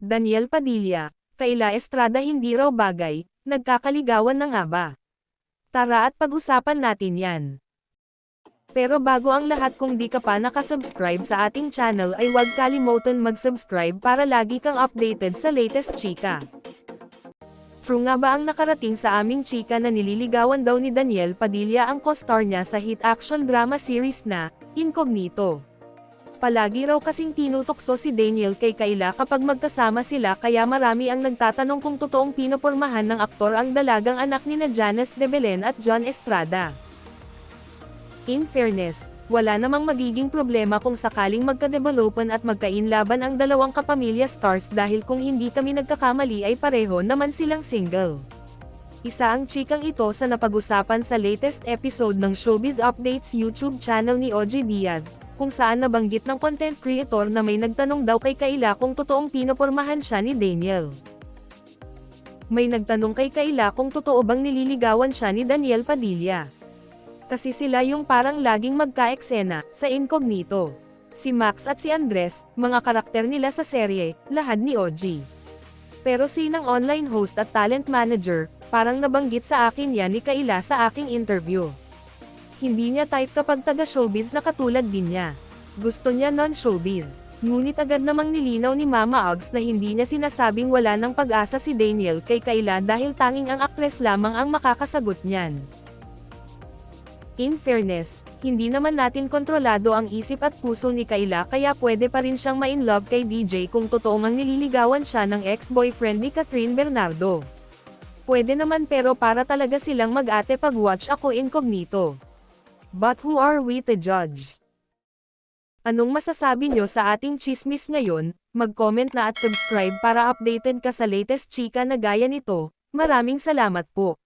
Daniel Padilla, Kayla Estrada hindi raw bagay, nagkakaligawan na nga ba? Tara at pag-usapan natin yan. Pero bago ang lahat, kung di ka pa nakasubscribe sa ating channel ay huwag kalimutan mag-subscribe para lagi kang updated sa latest chika. True nga ba ang nakarating sa aming chika na nililigawan daw ni Daniel Padilla ang co-star niya sa hit action drama series na Incognito? Palagi raw kasing tinutokso si Daniel kay Kayla kapag magkasama sila, kaya marami ang nagtatanong kung totoong pinopormahan ng aktor ang dalagang anak nina Janice de Belen at John Estrada. In fairness, wala namang magiging problema kung sakaling magka-developan at magkainlaban ang dalawang kapamilya stars dahil kung hindi kami nagkakamali ay pareho naman silang single. Isa ang chikang ito sa napag-usapan sa latest episode ng Showbiz Updates YouTube channel ni OG Diaz, kung saan nabanggit ng content creator na may nagtanong daw kay Kayla kung totoong pinopormahan siya ni Daniel. May nagtanong kay Kayla kung totoo bang nililigawan siya ni Daniel Padilla. Kasi sila yung parang laging magka-eksena sa Incognito. Si Max at si Andres, mga karakter nila sa serye, lahad ni OG. Pero sinang online host at talent manager, parang nabanggit sa akin yan ni Kayla sa aking interview. Hindi niya type kapag taga-showbiz na katulad din niya. Gusto niya non-showbiz. Ngunit agad namang nilinaw ni Mama Uggs na hindi niya sinasabing wala ng pag-asa si Daniel kay Kayla dahil tanging ang aktres lamang ang makakasagot niyan. In fairness, hindi naman natin kontrolado ang isip at puso ni Kayla, kaya pwede pa rin siyang ma-inlove kay DJ kung totoong ang nililigawan siya ng ex-boyfriend ni Catherine Bernardo. Pwede naman, pero para talaga silang mag-ate pag watch ako Incognito. But who are we to judge? Anong masasabi nyo sa ating chismis ngayon? Mag-comment na at subscribe para updated ka sa latest chika na gaya nito. Maraming salamat po.